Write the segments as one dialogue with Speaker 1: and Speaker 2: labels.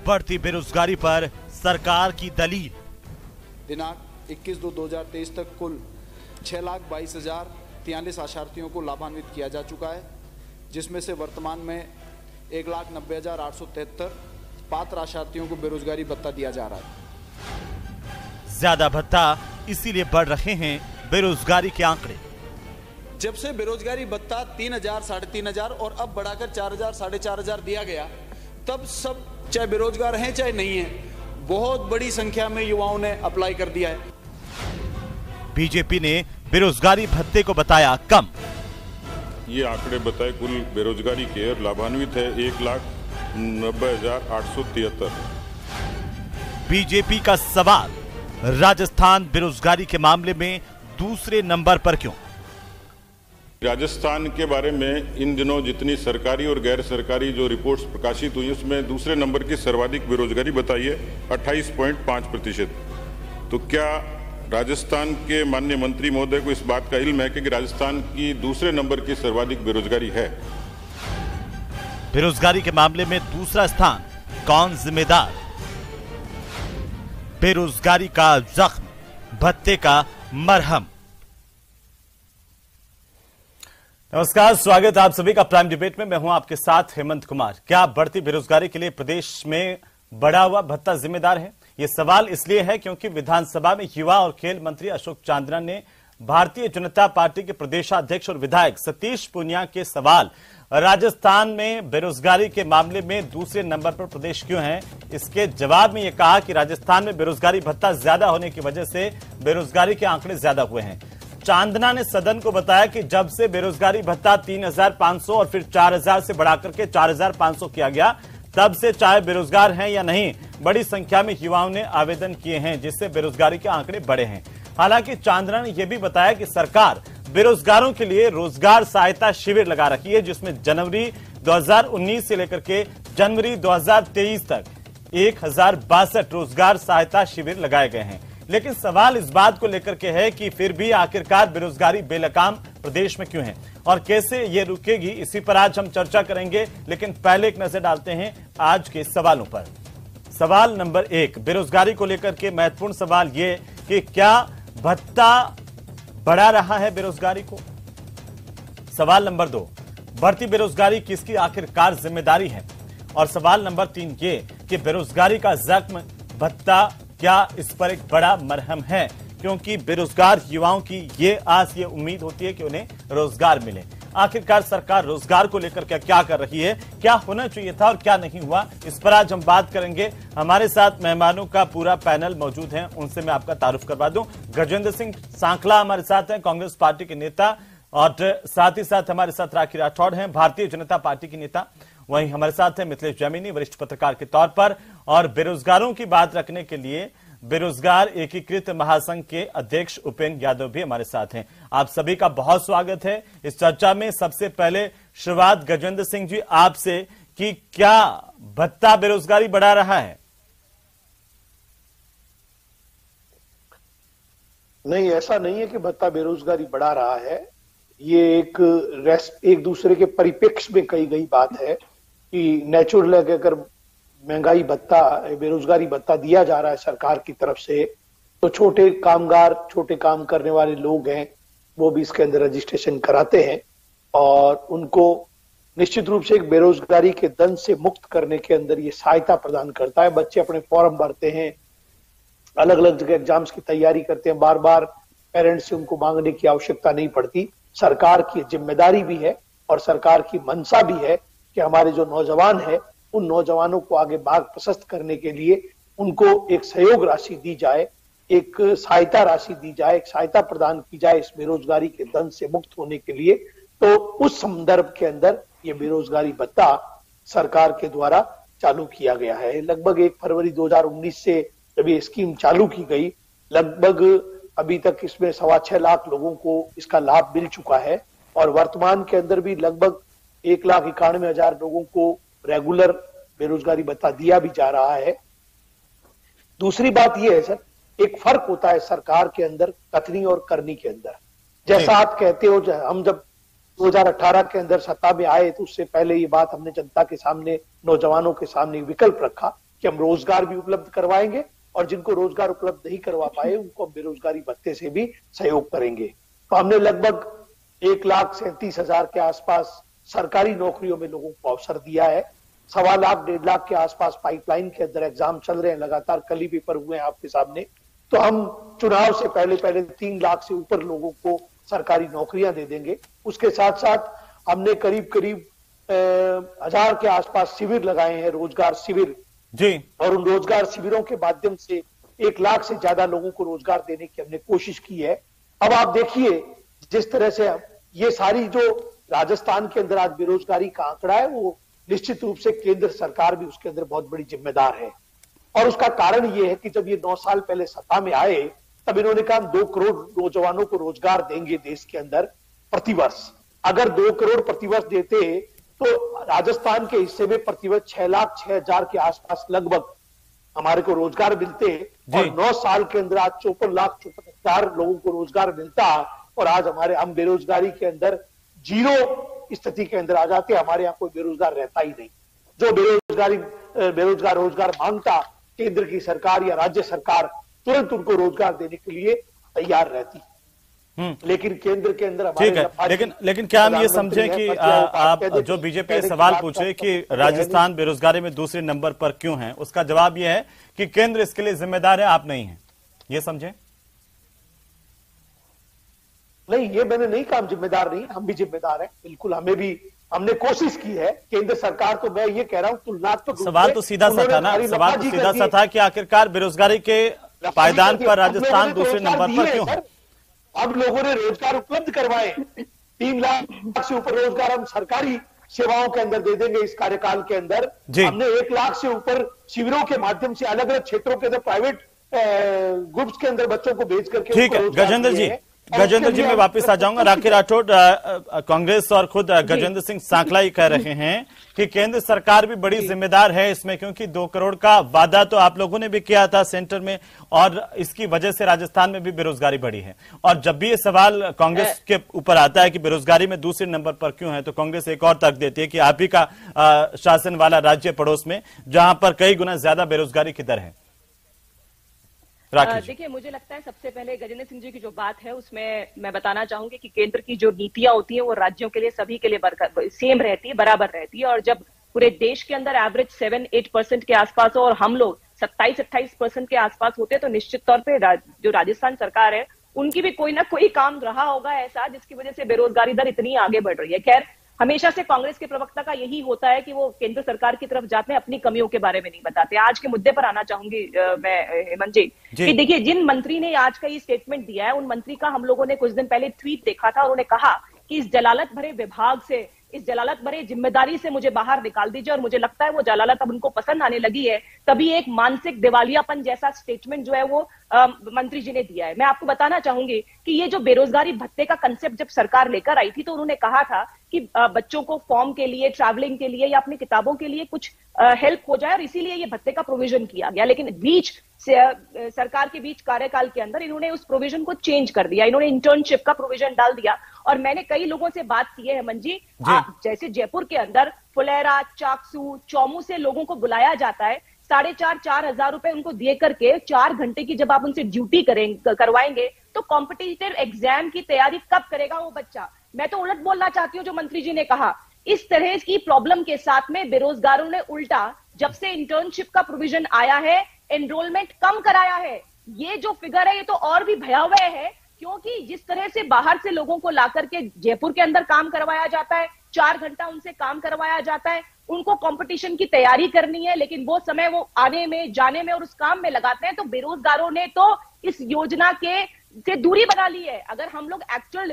Speaker 1: बढ़ती बेरोजगारी पर सरकार की दलील।
Speaker 2: दिनांक 21/2/2023 तक कुल 6,22,043 आशार्थियों को लाभान्वित किया जा चुका है, जिसमें से वर्तमान में 1,90,873 पात्र आशार्थियों को बेरोजगारी भत्ता दिया जा रहा है।
Speaker 1: ज्यादा भत्ता इसीलिए बढ़ रहे हैं बेरोजगारी के आंकड़े।
Speaker 2: जब से बेरोजगारी भत्ता 3,000, 3,500 और अब बढ़ाकर 4,000, 4,500 दिया गया, तब सब चाहे बेरोजगार हैं चाहे नहीं हैं, बहुत बड़ी संख्या में युवाओं ने अप्लाई कर दिया है।
Speaker 1: बीजेपी ने बेरोजगारी भत्ते को बताया कम।
Speaker 3: ये आंकड़े बताए कुल बेरोजगारी के और लाभान्वित है 1,90,873।
Speaker 1: बीजेपी का सवाल, राजस्थान बेरोजगारी के मामले में दूसरे नंबर पर क्यों?
Speaker 3: राजस्थान के बारे में इन दिनों जितनी सरकारी और गैर सरकारी जो रिपोर्ट्स प्रकाशित हुई उसमें दूसरे नंबर की सर्वाधिक बेरोजगारी बताई है 28.5%। तो क्या राजस्थान के माननीय मंत्री महोदय को इस बात का इल्म है कि राजस्थान की दूसरे नंबर की सर्वाधिक बेरोजगारी है?
Speaker 1: बेरोजगारी के मामले में दूसरा स्थान कौन जिम्मेदार? बेरोजगारी का जख्म, भत्ते का मरहम। नमस्कार, स्वागत आप सभी का प्राइम डिबेट में। मैं हूं आपके साथ हेमंत कुमार। क्या बढ़ती बेरोजगारी के लिए प्रदेश में बढ़ा हुआ भत्ता जिम्मेदार है? यह सवाल इसलिए है क्योंकि विधानसभा में युवा और खेल मंत्री अशोक चांदना ने भारतीय जनता पार्टी के प्रदेशाध्यक्ष और विधायक सतीश पूनिया के सवाल, राजस्थान में बेरोजगारी के मामले में दूसरे नंबर पर प्रदेश क्यों है, इसके जवाब में यह कहा कि राजस्थान में बेरोजगारी भत्ता ज्यादा होने की वजह से बेरोजगारी के आंकड़े ज्यादा हुए हैं। चांदना ने सदन को बताया कि जब से बेरोजगारी भत्ता 3,500 और फिर 4,000 से बढ़ाकर के 4,500 किया गया, तब से चाहे बेरोजगार हैं या नहीं, बड़ी संख्या में युवाओं ने आवेदन किए हैं, जिससे बेरोजगारी के आंकड़े बढ़े हैं। हालांकि चांदना ने यह भी बताया कि सरकार बेरोजगारों के लिए रोजगार सहायता शिविर लगा रखी है, जिसमें जनवरी 2019 से लेकर के जनवरी 2023 तक 1,062 रोजगार सहायता शिविर लगाए गए हैं। लेकिन सवाल इस बात को लेकर के है कि फिर भी आखिरकार बेरोजगारी बेलगाम प्रदेश में क्यों है और कैसे ये रुकेगी, इसी पर आज हम चर्चा करेंगे। लेकिन पहले एक नजर डालते हैं आज के सवालों पर। सवाल नंबर 1, बेरोजगारी को लेकर के महत्वपूर्ण सवाल ये कि क्या भत्ता बढ़ा रहा है बेरोजगारी को? सवाल नंबर 2, बढ़ती बेरोजगारी किसकी आखिरकार जिम्मेदारी है? और सवाल नंबर 3 ये कि बेरोजगारी का जख्म, भत्ता, क्या इस पर एक बड़ा मरहम है? क्योंकि बेरोजगार युवाओं की ये आस, ये उम्मीद होती है कि उन्हें रोजगार मिले। आखिरकार सरकार रोजगार को लेकर क्या कर रही है, क्या होना चाहिए था और क्या नहीं हुआ, इस पर आज हम बात करेंगे। हमारे साथ मेहमानों का पूरा पैनल मौजूद है, उनसे मैं आपका तारुफ करवा दूं। गजेंद्र सिंह सांखला हमारे साथ हैं, कांग्रेस पार्टी के नेता, और साथ ही साथ हमारे साथ राखी राठौड़ हैं, भारतीय जनता पार्टी की नेता। वहीं हमारे साथ हैं मिथिलेश जैमिनी, वरिष्ठ पत्रकार के तौर पर, और बेरोजगारों की बात रखने के लिए बेरोजगार एकीकृत महासंघ के अध्यक्ष उपेंद्र यादव भी हमारे साथ हैं। आप सभी का बहुत स्वागत है इस चर्चा में। सबसे पहले शुरुआत गजेंद्र सिंह जी आपसे कि क्या भत्ता बेरोजगारी बढ़ा रहा है?
Speaker 4: नहीं, ऐसा नहीं है कि भत्ता बेरोजगारी बढ़ा रहा है। ये एक दूसरे के परिप्रेक्ष्य में कही गई बात है कि नेचुरल अगर महंगाई भत्ता, बेरोजगारी भत्ता दिया जा रहा है सरकार की तरफ से, तो छोटे कामगार, छोटे काम करने वाले लोग हैं, वो भी इसके अंदर रजिस्ट्रेशन कराते हैं और उनको निश्चित रूप से एक बेरोजगारी के दंड से मुक्त करने के अंदर ये सहायता प्रदान करता है। बच्चे अपने फॉर्म भरते हैं, अलग अलग जगह एग्जाम्स की तैयारी करते हैं, बार बार पेरेंट्स से उनको मांगने की आवश्यकता नहीं पड़ती। सरकार की जिम्मेदारी भी है और सरकार की मंशा भी है कि हमारे जो नौजवान हैं, उन नौजवानों को आगे मार्ग प्रशस्त करने के लिए उनको एक सहयोग राशि दी जाए, एक सहायता राशि दी जाए, एक सहायता प्रदान की जाए इस बेरोजगारी के दंड से मुक्त होने के लिए। तो उस संदर्भ के अंदर ये बेरोजगारी भत्ता सरकार के द्वारा चालू किया गया है। लगभग 1 फरवरी 2019 से जब ये स्कीम चालू की गई, लगभग अभी तक इसमें 6.25 लाख लोगों को इसका लाभ मिल चुका है और वर्तमान के अंदर भी लगभग 1,91,000 लोगों को रेगुलर बेरोजगारी भत्ता दिया भी जा रहा है। दूसरी बात यह है सर, एक फर्क होता है सरकार के अंदर कथनी और करनी के अंदर। जैसा आप कहते हो, हम जब 2018 के अंदर सत्ता में आए तो उससे पहले ये बात हमने जनता के सामने, नौजवानों के सामने विकल्प रखा कि हम रोजगार भी उपलब्ध करवाएंगे और जिनको रोजगार उपलब्ध नहीं करवा पाए उनको हम बेरोजगारी भत्ते से भी सहयोग करेंगे। तो हमने लगभग 1,37,000 के आसपास सरकारी नौकरियों में लोगों को अवसर दिया है। 1.25 लाख 1.5 लाख के आसपास पाइपलाइन के अंदर एग्जाम चल रहे हैं, लगातार कल ही पेपर हुए हैं आपके सामने। तो हम चुनाव से पहले 3 लाख से ऊपर लोगों को सरकारी नौकरियां दे देंगे। उसके साथ साथ हमने करीब 1000 के आसपास शिविर लगाए हैं, रोजगार शिविर
Speaker 1: जी,
Speaker 4: और उन रोजगार शिविरों के माध्यम से 1 लाख से ज्यादा लोगों को रोजगार देने की हमने कोशिश की है। अब आप देखिए जिस तरह से ये सारी जो राजस्थान के अंदर आज बेरोजगारी का आंकड़ा है वो निश्चित रूप से केंद्र सरकार भी उसके अंदर बहुत बड़ी जिम्मेदार है। और उसका कारण ये है कि जब ये 9 साल पहले सत्ता में आए तब इन्होंने कहा हम 2 करोड़ नौजवानों को रोजगार देंगे देश के अंदर प्रतिवर्ष। अगर 2 करोड़ प्रतिवर्ष देते तो राजस्थान के हिस्से में प्रतिवर्ष 6,06,000 के आसपास लगभग हमारे को रोजगार मिलते और 9 साल के अंदर आज 54,54,000 लोगों को रोजगार मिलता और आज हम बेरोजगारी के अंदर 0 स्थिति के अंदर आ जाते। हमारे यहाँ कोई बेरोजगार रहता ही नहीं। जो बेरोजगार रोजगार मांगता केंद्र की सरकार या राज्य सरकार तुरंत उनको रोजगार देने के लिए तैयार रहती। लेकिन केंद्र के अंदर
Speaker 1: ठीक है, लेकिन क्या हम ये समझें कि आप जो बीजेपी सवाल पूछे कि राजस्थान बेरोजगारी में दूसरे नंबर पर क्यों है, उसका जवाब यह है कि केंद्र इसके लिए जिम्मेदार है, आप नहीं है, ये समझें?
Speaker 4: नहीं, ये मैंने नहीं कहा हम जिम्मेदार नहीं, हम भी जिम्मेदार हैं, बिल्कुल। हमने कोशिश की है। केंद्र सरकार तो मैं ये कह रहा हूं तुलनात्मक
Speaker 1: सवाल तो सीधा सा था ना, सवाल तो सीधा सा था कि आखिरकार बेरोजगारी के पायदान पर राजस्थान दूसरे नंबर पर क्यों है?
Speaker 4: अब लोगों ने रोजगार उपलब्ध करवाए, 3 लाख से ऊपर रोजगार हम सरकारी सेवाओं के अंदर दे देंगे इस कार्यकाल के अंदर। हमने 1 लाख से ऊपर शिविरों के माध्यम से अलग अलग क्षेत्रों के अंदर प्राइवेट ग्रुप्स के अंदर बच्चों को भेज करके।
Speaker 1: ठीक है गजेंद्र जी मैं वापस आ जाऊंगा। राखी राठौड़, कांग्रेस और खुद गजेंद्र सिंह सांकला ही कह रहे हैं कि केंद्र सरकार भी बड़ी जिम्मेदार है इसमें, क्योंकि 2 करोड़ का वादा तो आप लोगों ने भी किया था सेंटर में और इसकी वजह से राजस्थान में भी बेरोजगारी बढ़ी है। और जब भी ये सवाल कांग्रेस के ऊपर आता है कि बेरोजगारी में दूसरे नंबर पर क्यों है, तो कांग्रेस एक और तर्क देती है कि आप ही का शासन वाला राज्य पड़ोस में जहां पर कई गुना ज्यादा बेरोजगारी की दर है।
Speaker 5: देखिए, मुझे लगता है सबसे पहले गजेंद्र सिंह जी की जो बात है उसमें मैं बताना चाहूंगी कि केंद्र की जो नीतियां होती हैं वो राज्यों के लिए सभी के लिए सेम रहती है, बराबर रहती है। और जब पूरे देश के अंदर एवरेज 7-8% के आसपास हो और हम लोग 27-28% के आसपास होते हैं, तो निश्चित तौर पे जो राजस्थान सरकार है उनकी भी कोई ना कोई काम रहा होगा ऐसा जिसकी वजह से बेरोजगारी दर इतनी आगे बढ़ रही है। खैर, हमेशा से कांग्रेस के प्रवक्ता का यही होता है कि वो केंद्र सरकार की तरफ जाते हैं, अपनी कमियों के बारे में नहीं बताते। आज के मुद्दे पर आना चाहूंगी मैं हेमंत जी कि देखिए, जिन मंत्री ने आज का ये स्टेटमेंट दिया है उन मंत्री का हम लोगों ने कुछ दिन पहले ट्वीट देखा था और उन्होंने कहा कि इस जलालत भरे विभाग से, इस जलालत भरे जिम्मेदारी से मुझे बाहर निकाल दीजिए। और मुझे लगता है वो जलालत अब उनको पसंद आने लगी है, तभी एक मानसिक दिवालियापन जैसा स्टेटमेंट जो है वो मंत्री जी ने दिया है। मैं आपको बताना चाहूंगी कि ये जो बेरोजगारी भत्ते का कंसेप्ट जब सरकार लेकर आई थी तो उन्होंने कहा था कि बच्चों को फॉर्म के लिए, ट्रैवलिंग के लिए या अपनी किताबों के लिए कुछ हेल्प हो जाए और इसीलिए ये भत्ते का प्रोविजन किया गया। लेकिन सरकार के बीच कार्यकाल के अंदर इन्होंने उस प्रोविजन को चेंज कर दिया, इन्होंने इंटर्नशिप का प्रोविजन डाल दिया। और मैंने कई लोगों से बात की है हेमंत जी, जैसे जयपुर के अंदर फुलेरा, चाकसू, चौमू से लोगों को बुलाया जाता है, 4,500-4 हजार रुपए उनको दिए करके 4 घंटे की जब आप उनसे ड्यूटी करवाएंगे तो कॉम्पिटिटिव एग्जाम की तैयारी कब करेगा वो बच्चा? मैं तो उलट बोलना चाहती हूँ जो मंत्री जी ने कहा। इस तरह की प्रॉब्लम के साथ में बेरोजगारों ने उल्टा जब से इंटर्नशिप का प्रोविजन आया है एनरोलमेंट कम कराया है। ये जो फिगर है ये तो और भी भयावह है, क्योंकि जिस तरह से बाहर से लोगों को लाकर के जयपुर के अंदर काम करवाया जाता है, 4 घंटा उनसे काम करवाया जाता है, उनको कंपटीशन की तैयारी करनी है, लेकिन वो समय वो आने में, जाने में और उस काम में लगाते हैं। तो बेरोजगारों ने तो इस योजना से दूरी बना ली है। अगर हम लोग एक्चुअल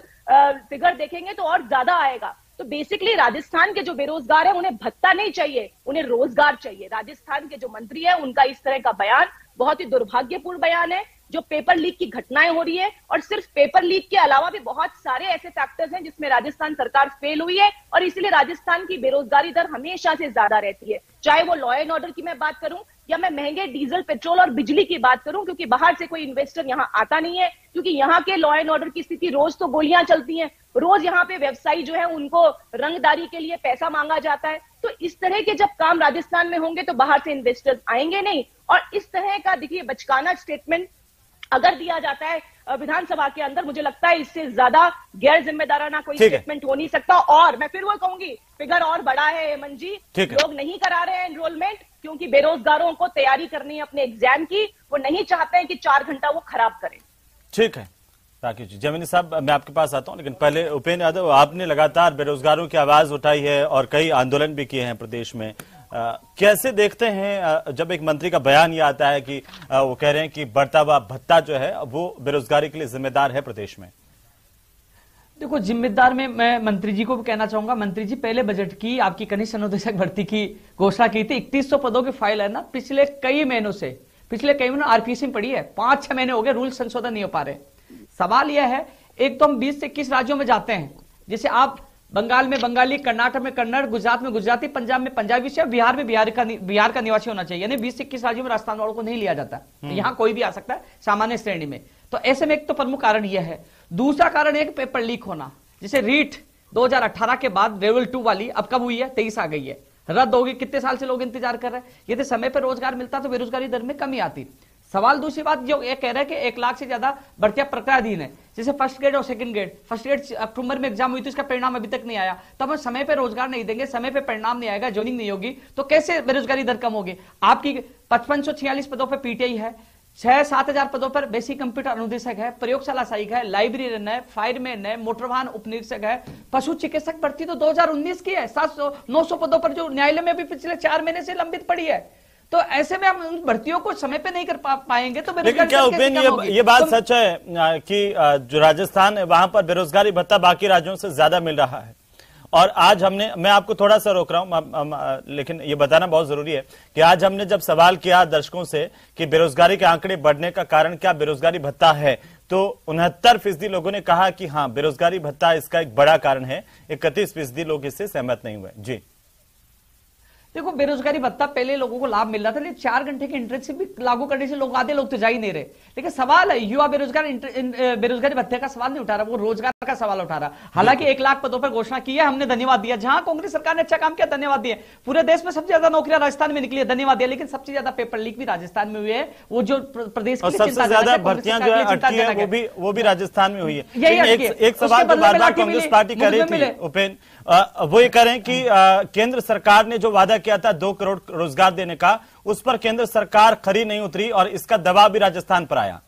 Speaker 5: फिगर देखेंगे तो और ज्यादा आएगा। तो बेसिकली राजस्थान के जो बेरोजगार है उन्हें भत्ता नहीं चाहिए, उन्हें रोजगार चाहिए। राजस्थान के जो मंत्री है उनका इस तरह का बयान बहुत ही दुर्भाग्यपूर्ण बयान है। जो पेपर लीक की घटनाएं हो रही है, और सिर्फ पेपर लीक के अलावा भी बहुत सारे ऐसे फैक्टर्स हैं जिसमें राजस्थान सरकार फेल हुई है और इसीलिए राजस्थान की बेरोजगारी दर हमेशा से ज्यादा रहती है। चाहे वो लॉ एंड ऑर्डर की मैं बात करूं या मैं महंगे डीजल, पेट्रोल और बिजली की बात करूं, क्योंकि बाहर से कोई इन्वेस्टर यहाँ आता नहीं है, क्योंकि यहाँ के लॉ एंड ऑर्डर की स्थिति, रोज तो गोलियां चलती हैं, रोज यहाँ पे व्यवसायी जो है उनको रंगदारी के लिए पैसा मांगा जाता है। तो इस तरह के जब काम राजस्थान में होंगे तो बाहर से इन्वेस्टर्स आएंगे नहीं। और इस तरह का देखिए बचकाना स्टेटमेंट अगर दिया जाता है विधानसभा के अंदर, मुझे लगता है इससे ज्यादा गैर जिम्मेदाराना कोई स्टेटमेंट हो नहीं सकता। और मैं फिर वो कहूंगी, फिगर और बड़ा है हेमंत जी, लोग नहीं करा रहे हैं एनरोलमेंट क्योंकि बेरोजगारों को तैयारी करनी है अपने एग्जाम की, वो नहीं चाहते हैं कि 4 घंटा वो खराब करें। ठीक है
Speaker 1: राकेश जी। जमीनी साहब, मैं आपके पास आता हूं, लेकिन पहले उपेंद्र यादव, आपने लगातार बेरोजगारों की आवाज उठाई है और कई आंदोलन भी किए हैं प्रदेश में। कैसे देखते हैं जब एक मंत्री का बयान ये आता है कि वो कह रहे हैं कि बढ़ता हुआ भत्ता जो है वो बेरोजगारी के लिए जिम्मेदार है प्रदेश में?
Speaker 6: देखो, जिम्मेदार में मैं मंत्री जी को भी कहना चाहूंगा, मंत्री जी पहले बजट की आपकी कनिष्ठ अनुदेशक भर्ती की घोषणा की थी। 3100 पदों की फाइल है ना, पिछले कई महीनों आरपीसी में पड़ी है, 5-6 महीने हो गए, रूल संशोधन नहीं हो पा रहे। सवाल यह है, एक तो हम 20 से 21 राज्यों में जाते हैं, जैसे आप बंगाल में बंगाली, कर्नाटक में कन्नड़, गुजरात में गुजराती, पंजाब में पंजाबी से, बिहार में बिहार का निवासी होना चाहिए, यानी 20 से 21 राज्यों में राजस्थान वालों को नहीं लिया जाता। तो यहां कोई भी आ सकता है सामान्य श्रेणी में। तो ऐसे में एक तो प्रमुख कारण यह है। दूसरा कारण एक पेपर लीक होना, जैसे रीट 2018 के बाद लेवल 2 वाली अब कब हुई है, 23 आ गई है, रद्द होगी। कितने साल से लोग इंतजार कर रहे हैं। यदि समय पर रोजगार मिलता तो बेरोजगारी दर में कमी आती। सवाल दूसरी बात जो ये कह रहे हैं कि 1 लाख से ज्यादा भर्तियां प्रक्रियाधीन है, जैसे फर्स्ट ग्रेड और सेकंड ग्रेड। फर्स्ट ग्रेड अक्टूबर में एग्जाम हुई थी, इसका परिणाम अभी तक नहीं आया। तब हम समय पे रोजगार नहीं देंगे, समय पे परिणाम नहीं आएगा, ज्वाइनिंग नहीं होगी, तो कैसे बेरोजगारी दर कम होगी। आपकी 5546 पदों पर पीटीआई है, 6-7 हजार पदों पर बेसिक कंप्यूटर अनुदेशक है, प्रयोगशाला सहायक है, लाइब्रेरियन है, फायरमैन है, मोटर वाहन उपनिरीक्षक है, पशु चिकित्सक भर्ती तो 2019 की है, 700-900 पदों पर जो न्यायालय में अभी पिछले 4 महीने से लंबित पड़ी है। तो ऐसे में हम उन भर्तियों को समय पे नहीं कर पाएंगे तो
Speaker 1: लेकिन क्या उपेंद्र, ये बात सच है कि जो राजस्थान है वहां पर बेरोजगारी भत्ता बाकी राज्यों से ज्यादा मिल रहा है? और आज मैं आपको थोड़ा सा रोक रहा हूं, लेकिन ये बताना बहुत जरूरी है कि आज हमने जब सवाल किया दर्शकों से कि बेरोजगारी के आंकड़े बढ़ने का कारण क्या बेरोजगारी भत्ता है, तो 69% लोगों ने कहा कि हाँ, बेरोजगारी भत्ता इसका एक बड़ा कारण है। 31% लोग इससे सहमत नहीं हुए। जी
Speaker 6: देखो, बेरोजगारी भत्ता पहले लोगों को लाभ मिल रहा था, लेकिन 4 घंटे के इंटर्नशिप भी लागू करने से आधे लोग तो जा ही नहीं रहे। लेकिन सवाल है, युवा बेरोजगारी भत्ते का सवाल नहीं उठा रहा, वो रोजगार का सवाल उठा रहा। हालांकि 1 लाख पदों पर घोषणा की है, हमने धन्यवाद दिया। जहां कांग्रेस सरकार ने अच्छा काम किया, धन्यवाद दिया। पूरे देश में सबसे ज्यादा नौकरियां राजस्थान में निकली है, धन्यवाद दिया। लेकिन सबसे ज्यादा पेपर लीक भी राजस्थान में हुए हैं, वो जो प्रदेश की
Speaker 1: सबसे ज्यादा भर्तियां जो अटकी है वो भी राजस्थान में हुई है। एक सवाल जो बार बार कांग्रेस पार्टी कर रही थी उपेंद्र, वो ये कह रहे हैं कि केंद्र सरकार ने जो वादा किया था 2 करोड़ रोजगार देने का, उस पर केंद्र सरकार खरी नहीं उतरी और इसका दबाव भी राजस्थान पर आया।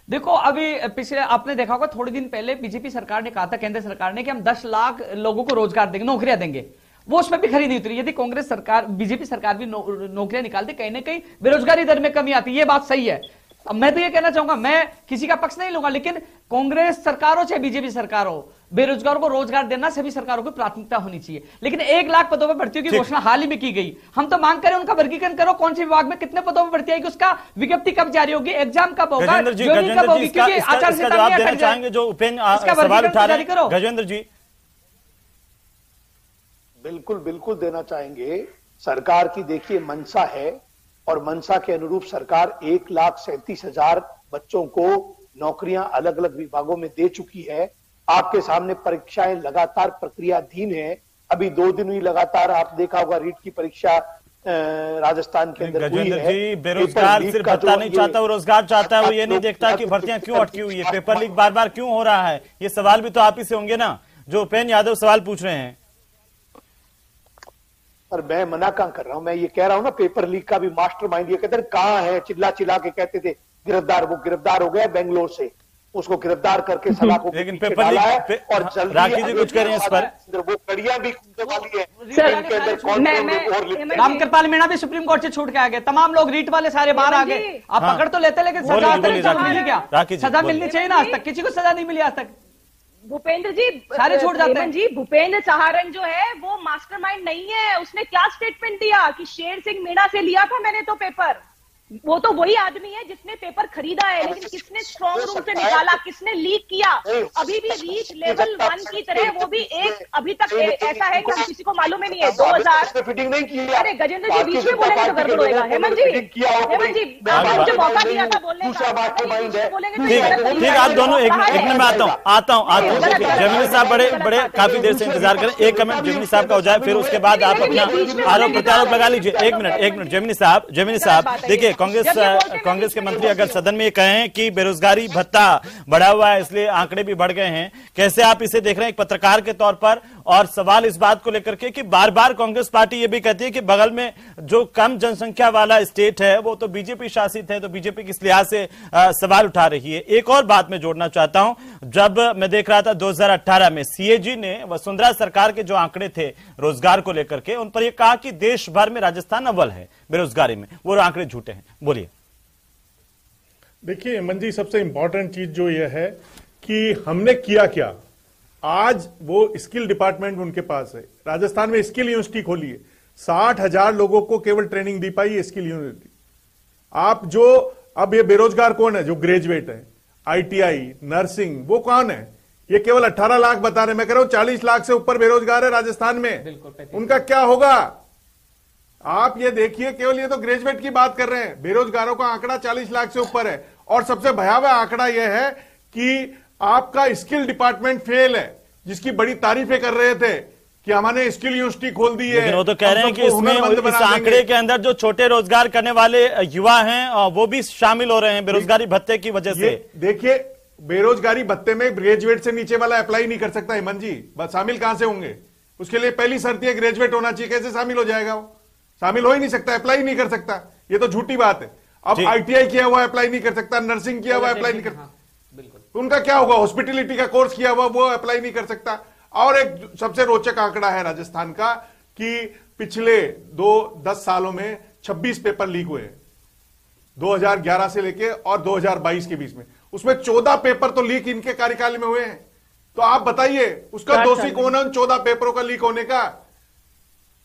Speaker 6: देखो, अभी पिछले आपने देखा होगा, थोड़े दिन पहले बीजेपी सरकार ने कहा था, केंद्र सरकार ने, कि हम 10 लाख लोगों को रोजगार देंगे, नौकरियां देंगे। वो उसमें भी खरी नहीं उतरी। यदि कांग्रेस सरकार, बीजेपी सरकार भी नौकरियां निकालती, कहीं ना कहीं बेरोजगारी दर में कमी आती। ये बात सही है। अब मैं तो ये कहना चाहूंगा, मैं किसी का पक्ष नहीं लूंगा, लेकिन कांग्रेस सरकार हो चाहे बीजेपी सरकार हो, बेरोजगारों को रोजगार देना सभी सरकारों की प्राथमिकता होनी चाहिए। लेकिन 1 लाख पदों पर भर्तियों की घोषणा हाल ही में की गई। हम तो मांग करें उनका वर्गीकरण करो, कौन से विभाग में कितने पदों पर भर्ती आएगी, उसका विज्ञप्ति कब जारी होगी, एग्जाम कब होगा, ज्वाइनिंग कब होगी, क्योंकि आचार संहिता
Speaker 1: चाहेंगे जो उपेंद्र सवाल उठा रहे हैं गजेंद्र जी।
Speaker 4: बिल्कुल देना चाहेंगे। सरकार की देखिए मंशा है और मंशा के अनुरूप सरकार 1,37,000 बच्चों को नौकरियां अलग अलग विभागों में दे चुकी है। आपके सामने परीक्षाएं लगातार प्रक्रियाधीन है। अभी 2 दिन हुई लगातार, आप देखा होगा रीट की परीक्षा राजस्थान के अंदर हुई है।
Speaker 1: जी, बेरोजगार सिर्फ भत्ता नहीं चाहता, वो रोजगार चाहता है। वो ये नहीं देखता कि भर्तियां क्यों अटकी हुई है, पेपर लीक बार बार क्यों हो रहा है। ये सवाल भी तो आप ही से होंगे ना, जो उपेंद्र यादव सवाल पूछ रहे हैं।
Speaker 4: पर मैं मना कहां कर रहा हूं, मैं ये कह रहा हूं ना, पेपर लीक का भी मास्टरमाइंड ये कहते हैं कहां है, चिल्ला के कहते थे गिरफ्तार, वो गिरफ्तार हो गया बेंगलोर से, उसको गिरफ्तार करके सलाखों के पीछे डाला है। और जल्दी
Speaker 1: राखी जी कुछ करें इस पर,
Speaker 4: वो कड़ियां भी वाली है।
Speaker 6: रामकृपाल मीणा भी सुप्रीम कोर्ट से छूट के आ गए, तमाम लोग रीट वाले सारे बाहर आ गए। आप पकड़ तो लेते, लेकिन सजा मिली क्या? सजा मिलनी चाहिए ना, आज तक किसी को सजा नहीं मिली आज तक।
Speaker 5: भूपेंद्र जी
Speaker 6: सारे छोड़ जाते हैं
Speaker 5: जी। भूपेंद्र सहारण जो है वो मास्टरमाइंड नहीं है। उसने क्या स्टेटमेंट दिया कि शेर सिंह मीणा से लिया था मैंने तो पेपर। वो तो वही आदमी है जिसने पेपर खरीदा है, लेकिन किसने स्ट्रॉन्ग रूम से निकाला, किसने लीक किया, अभी भी रीच लेवल 1 की तरह वो भी एक अभी तक ऐसा है कि हम किसी को मालूम ही नहीं है। 2000
Speaker 4: फिटिंग नहीं की।
Speaker 5: अरे गजेंद्र जी बीच में बोलेंगे तो गड़बड़ होएगा। हेमंत जी आपने मुझे मौका दिया था बोलने का।
Speaker 1: ठीक, आप दोनों एक मिनट में आता हूँ। जमीनी साहब बड़े काफी देर से इंतजार करें, एक कमेंट जमीनी साहब का हो जाए, फिर उसके बाद आप अपना आरोप प्रत्यारोप लगा लीजिए। एक मिनट जमीनी साहब देखिए, कांग्रेस के मंत्री अगर सदन में ये कहें कि बेरोजगारी भत्ता बढ़ा हुआ है इसलिए आंकड़े भी बढ़ गए हैं, कैसे आप इसे देख रहे हैं एक पत्रकार के तौर पर? और सवाल इस बात को लेकर के कि बार बार कांग्रेस पार्टी ये भी कहती है कि बगल में जो कम जनसंख्या वाला स्टेट है वो तो बीजेपी शासित है, तो बीजेपी किस लिहाज से सवाल उठा रही है। एक और बात मैं जोड़ना चाहता हूं, जब मैं देख रहा था 2018 में सीएजी ने वसुंधरा सरकार के जो आंकड़े थे रोजगार को लेकर के, उन पर यह कहा कि देश भर में राजस्थान अव्वल है बेरोजगारी में, वो आंकड़े झूठे हैं। बोलिए।
Speaker 7: देखिए हेमंत जी, सबसे इंपॉर्टेंट चीज जो यह है कि हमने किया क्या। आज वो स्किल डिपार्टमेंट उनके पास है, राजस्थान में स्किल यूनिवर्सिटी खोली है, 60,000 लोगों को केवल ट्रेनिंग दी पाई है स्किल यूनिवर्सिटी। आप जो अब ये बेरोजगार कौन है? जो ग्रेजुएट है, आईटीआई, नर्सिंग, वो कौन है? ये केवल 18 लाख बता रहे, मैं कह रहा हूं 40 लाख से ऊपर बेरोजगार है राजस्थान में। उनका क्या होगा? आप ये देखिए, केवल ये तो ग्रेजुएट की बात कर रहे हैं, बेरोजगारों का आंकड़ा 40 लाख से ऊपर है। और सबसे भयावह आंकड़ा यह है कि आपका स्किल डिपार्टमेंट फेल है, जिसकी बड़ी तारीफें कर रहे थे कि हमने स्किल यूनिवर्सिटी खोल दी है।
Speaker 1: लेकिन वो तो कह रहे हैं कि इसमें इस आंकड़े के अंदर जो छोटे रोजगार करने वाले युवा हैं वो भी शामिल हो रहे हैं बेरोजगारी भत्ते की वजह से।
Speaker 7: देखिए, बेरोजगारी भत्ते में ग्रेजुएट से नीचे वाला अप्लाई नहीं कर सकता हेमंत जी, बस शामिल कहां से होंगे? उसके लिए पहली शर्त है ग्रेजुएट होना चाहिए, कैसे शामिल हो जाएगा? वो शामिल हो ही नहीं सकता, अप्लाई नहीं कर सकता, ये तो झूठी बात है। अब आईटीआई किया हुआ अप्लाई नहीं कर सकता, नर्सिंग किया हुआ अप्लाई नहीं कर सकता, तो उनका क्या होगा? हॉस्पिटलिटी का कोर्स किया हुआ वो अप्लाई नहीं कर सकता। और एक सबसे रोचक आंकड़ा है राजस्थान का कि पिछले 10 सालों में 26 पेपर लीक हुए हैं, 2011 से लेके और 2022 के बीच में। उसमें 14 पेपर तो लीक इनके कार्यकाल में हुए हैं। तो आप बताइए उसका दोषी कौन है उन 14 पेपरों का लीक होने का?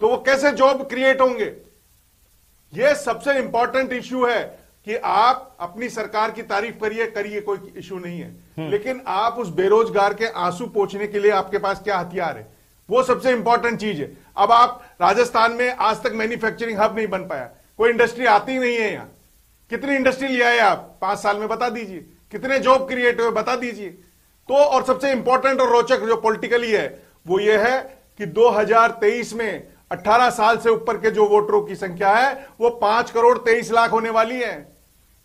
Speaker 7: तो वो कैसे जॉब क्रिएट होंगे? ये सबसे इंपॉर्टेंट इश्यू है कि आप अपनी सरकार की तारीफ करिए, कोई इश्यू नहीं है, लेकिन आप उस बेरोजगार के आंसू पोंछने के लिए आपके पास क्या हथियार है, वो सबसे इंपॉर्टेंट चीज है। अब आप राजस्थान में आज तक मैन्युफैक्चरिंग हब नहीं बन पाया, कोई इंडस्ट्री आती ही नहीं है यहां। कितनी इंडस्ट्री ले आए आप 5 साल में? बता दीजिए। कितने जॉब क्रिएट हुए? बता दीजिए। तो और सबसे इंपॉर्टेंट और रोचक जो पॉलिटिकली है वो ये है कि 2023 में 18 साल से ऊपर के जो वोटरों की संख्या है वो 5 करोड़ 23 लाख होने वाली है।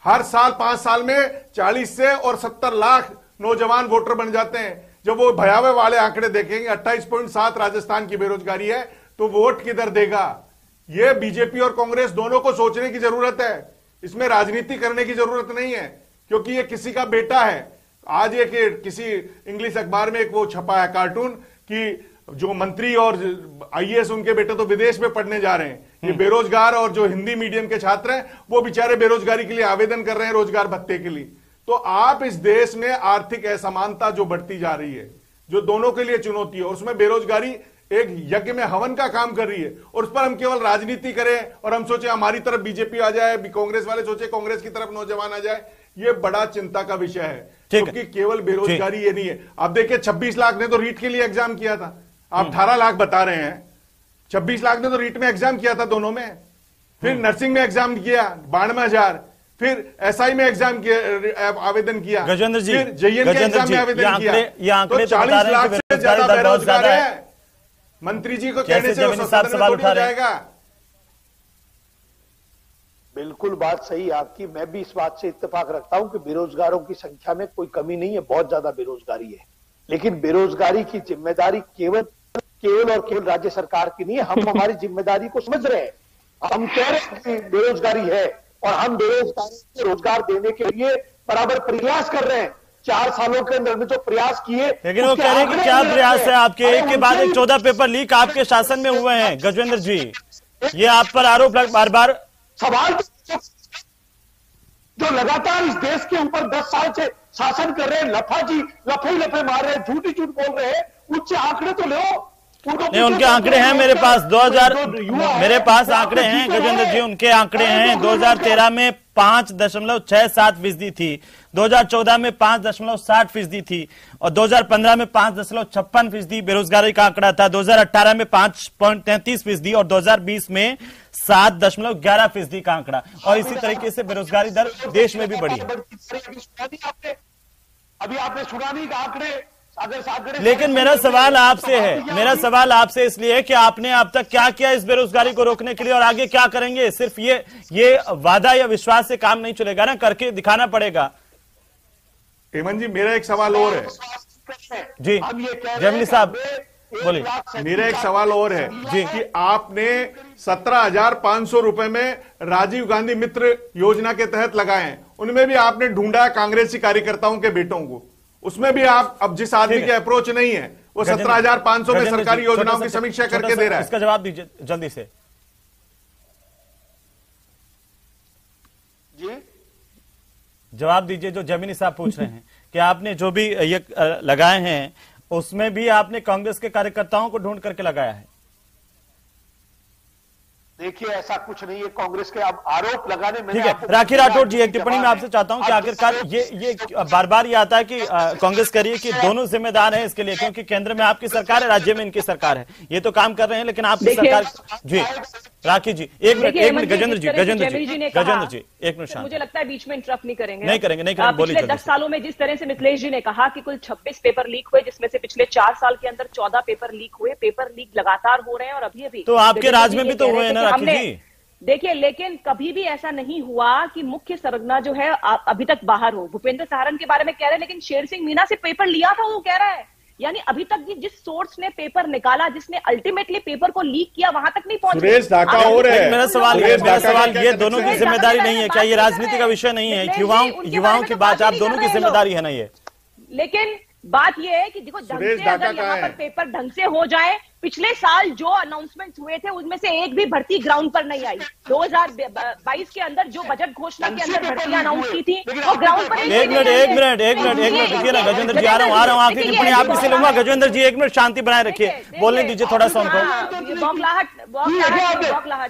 Speaker 7: हर साल 5 साल में 40 से और 70 लाख नौजवान वोटर बन जाते हैं। जब वो भयावह वाले आंकड़े देखेंगे, 28.7 राजस्थान की बेरोजगारी है, तो वोट किधर देगा? ये बीजेपी और कांग्रेस दोनों को सोचने की जरूरत है। इसमें राजनीति करने की जरूरत नहीं है, क्योंकि ये किसी का बेटा है। आज एक किसी इंग्लिश अखबार में एक वो छपा है कार्टून कि जो मंत्री और आईएएस उनके बेटे तो विदेश में पढ़ने जा रहे हैं, ये बेरोजगार और जो हिंदी मीडियम के छात्र हैं वो बेचारे बेरोजगारी के लिए आवेदन कर रहे हैं रोजगार भत्ते के लिए। तो आप इस देश में आर्थिक असमानता जो बढ़ती जा रही है, जो दोनों के लिए चुनौती है, उसमें बेरोजगारी एक यज्ञ में हवन का काम कर रही है। और उस पर हम केवल राजनीति करें और हम सोचे हमारी तरफ बीजेपी आ जाए, कांग्रेस वाले सोचे कांग्रेस की तरफ नौजवान आ जाए, ये बड़ा चिंता का विषय है। क्योंकि केवल बेरोजगारी ये नहीं है। आप देखिए 26 लाख ने तो रीट के लिए एग्जाम किया था, आप 18 लाख बता रहे हैं। 26 लाख ने तो रीट में एग्जाम किया था दोनों में, फिर नर्सिंग में एग्जाम किया 92,000, फिर एसआई में एग्जाम किया, आवेदन किया,
Speaker 1: गजेंद्र जी,
Speaker 7: फिर जेईएन के एग्जाम में आवेदन किया। तो 40 लाख से ज्यादा बेरोजगार है। मंत्री जी को कहने से सवाल उठा जाएगा।
Speaker 4: बिल्कुल बात सही आपकी। मैं भी इस बात से इत्तेफाक रखता हूं कि बेरोजगारों की संख्या में कोई कमी नहीं है, बहुत ज्यादा बेरोजगारी है। लेकिन बेरोजगारी की जिम्मेदारी केवल और केवल राज्य सरकार की नहीं है। हम हमारी जिम्मेदारी को समझ रहे हैं। हम कह रहे हैं कि बेरोजगारी है और हम बेरोजगारी को रोजगार देने के लिए बराबर प्रयास कर रहे हैं। 4 सालों के अंदर में जो प्रयास किए,
Speaker 1: लेकिन वो कह रहे हैं कि क्या प्रयास है आपके? एक के बाद एक 14 पेपर लीक आपके शासन में हुए हैं गजेंद्र जी, ये आप पर आरोप बार बार
Speaker 4: सवाल जो लगातार इस देश के ऊपर 10 साल से शासन कर रहे हैं, लफे मार रहे हैं, झूठ बोल रहे हैं, उच्च आंकड़े तो लो।
Speaker 1: नहीं, उनके आंकड़े हैं मेरे पास। 2000 मेरे पास आंकड़े हैं गजेंद्र जी, उनके आंकड़े हैं। 2013 में 5.67% थी, 2014 में 5.60% थी और 2015 में 5.56% बेरोजगारी का आंकड़ा था, 2018 में 5.33% और 2020 में 7.11% का आंकड़ा। और इसी तरीके से बेरोजगारी दर देश में भी बढ़ी है।
Speaker 4: अभी आपने सुना नहीं कि आंकड़े
Speaker 1: लेकिन मेरा सवाल आपसे इसलिए है कि आपने अब तक क्या किया इस बेरोजगारी को रोकने के लिए और आगे क्या करेंगे? सिर्फ ये वादा या विश्वास से काम नहीं चलेगा ना, करके दिखाना पड़ेगा।
Speaker 7: हेमंत जी, मेरा एक सवाल और है
Speaker 1: जी, जयमनी साहब बोलिए।
Speaker 7: मेरा एक सवाल और है जी कि आपने 17,500 रुपए में राजीव गांधी मित्र योजना के तहत लगाए हैं, उनमें भी आपने ढूंढा कांग्रेसी कार्यकर्ताओं के बेटों को, उसमें भी आप अब जिस आदमी के अप्रोच नहीं है वो 17,500 में सरकारी योजनाओं की समीक्षा करके दे रहा है।
Speaker 1: इसका जवाब दीजिए जल्दी से
Speaker 4: जी,
Speaker 1: जवाब दीजिए जो जमीनी साहब पूछ रहे हैं कि आपने जो भी ये लगाए हैं उसमें भी आपने कांग्रेस के कार्यकर्ताओं को ढूंढ करके लगाया है।
Speaker 4: देखिए ऐसा कुछ नहीं है, कांग्रेस के आप आरोप लगाने में।
Speaker 1: ठीक है, राखी राठौड़ जी, एक टिप्पणी में आपसे चाहता हूं कि आखिरकार ये बार बार ये आता है कि कांग्रेस कह रही है कि दोनों जिम्मेदार हैं इसके लिए, क्योंकि केंद्र में आपकी सरकार है, राज्य में इनकी सरकार है, ये तो काम कर रहे हैं लेकिन आपकी सरकार। जी राखी जी, एक मिनट गजेंद्र जी, एक मिनट।
Speaker 5: मुझे लगता है बीच में इंटरप्ट नहीं करेंगे,
Speaker 1: नहीं करेंगे।
Speaker 5: पिछले 10 सालों में जिस तरह से मिथिलेश जी ने कहा कि कुल 26 पेपर लीक हुए, जिसमें से पिछले 4 साल के अंदर 14 पेपर लीक हुए, पेपर लीक लगातार हो रहे हैं और अभी
Speaker 1: तो आपके राज में भी तो हुए ना राखी जी।
Speaker 5: देखिए, लेकिन कभी भी ऐसा नहीं हुआ कि मुख्य सरगना जो है अभी तक बाहर हो। भूपेंद्र सहारण के बारे में कह रहे हैं, लेकिन शेर सिंह मीना से पेपर लिया था वो कह रहा है, यानी अभी तक जिस सोर्स ने पेपर निकाला, जिसने अल्टीमेटली पेपर को लीक किया, वहां तक नहीं पहुंचे।
Speaker 7: सुरेश ढाका और है।
Speaker 1: मेरा सवाल ये दोनों की जिम्मेदारी नहीं है क्या? ये राजनीति का विषय नहीं है, युवाओं की बात, आप दोनों की जिम्मेदारी है ना ये।
Speaker 5: लेकिन बात यह है कि देखो, ढंग से अगर यहाँ पर पेपर ढंग से हो जाए, पिछले साल जो अनाउंसमेंट हुए थे उनमें से एक भी भर्ती ग्राउंड पर नहीं आई। 2022 के अंदर जो बजट घोषणा के अंदर भर्तियां अनाउंस की थी वो ग्राउंड पर।
Speaker 1: एक मिनट रुकिए ना गजेंद्र जी, आ रहा हूँ आखिरी टिप्पणी आपकी से लूंगा। गजेंद्र जी, एक मिनट शांति बनाए रखिए, बोलने दीजिए थोड़ा सा उनको।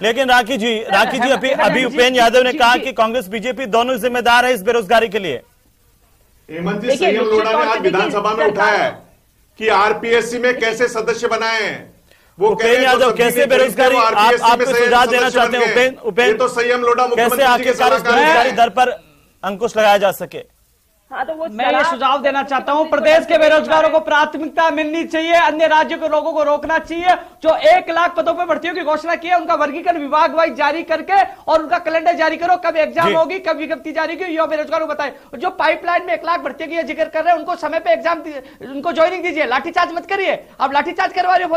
Speaker 1: लेकिन राखी जी अभी उपेंद्र यादव ने कहा कि कांग्रेस बीजेपी दोनों जिम्मेदार है इस बेरोजगारी के लिए।
Speaker 7: हेमंत जी, संयम लोढ़ा ने आज विधानसभा में उठाया है कि आरपीएससी में कैसे सदस्य बनाए हैं। वो
Speaker 1: उपेंद्र यादव कैसे बेरोजगारी आप सुझाव देना चाहते हैं? उपेंद्र
Speaker 7: तो संयम लोढ़ा
Speaker 1: कैसे आखिरकार बेरोजगारी दर पर अंकुश लगाया जा सके?
Speaker 5: हाँ, तो
Speaker 6: मैं ये सुझाव देना चाहता हूं, प्रदेश के बेरोजगारों को प्राथमिकता मिलनी चाहिए, अन्य राज्यों के लोगों को रोकना चाहिए। जो 1 लाख पदों पर भर्तियों की घोषणा की है उनका वर्गीकरण विभाग वाइज जारी करके और उनका कैलेंडर जारी करो, कब एग्जाम होगी, कब विज्ञप्ति जारी की, युवा बेरोजगारों को बताए। जो पाइपलाइन में 1 लाख भर्तियों की जिक्र कर रहे हैं उनको समय पे एग्जाम, उनको ज्वाइनिंग दीजिए, लाठीचार्ज मत करिए। आप लाठीचार्ज करवा रहे हो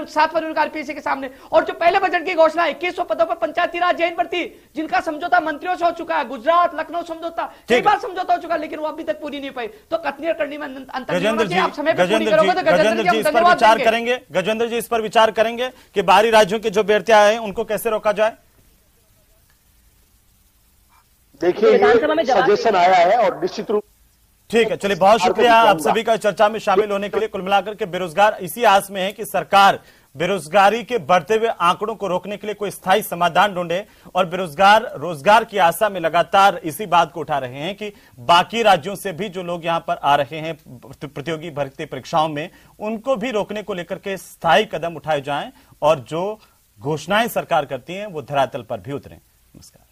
Speaker 6: 7 फरवरी को आरपीएससी के सामने। और जो पहले बजट की घोषणा 2100 पदों पर पंचायती राज जैन भर्ती, जिनका समझौता मंत्रियों से हो चुका है, गुजरात लखनऊ समझौता, कई बार समझौता हो चुका, लेकिन वो अभी तक पूरी नहीं पाई। तो कतनीर करने में अंतर।
Speaker 1: गजेंद्र जी इस पर विचार करेंगे, गजेंद्र जी इस पर विचार करेंगे कि बाहरी राज्यों की जो बेटियां हैं उनको कैसे रोका जाए।
Speaker 4: देखिए, सजेशन आया है और निश्चित रूप।
Speaker 1: ठीक है, चलिए बहुत शुक्रिया आप सभी का चर्चा में शामिल होने के लिए। कुल मिलाकर के बेरोजगार इसी आस में है कि सरकार बेरोजगारी के बढ़ते हुए आंकड़ों को रोकने के लिए कोई स्थायी समाधान ढूंढे और बेरोजगार रोजगार की आशा में लगातार इसी बात को उठा रहे हैं कि बाकी राज्यों से भी जो लोग यहां पर आ रहे हैं प्रतियोगी भर्ती परीक्षाओं में, उनको भी रोकने को लेकर के स्थायी कदम उठाए जाएं और जो घोषणाएं सरकार करती है वो धरातल पर भी उतरें। नमस्कार।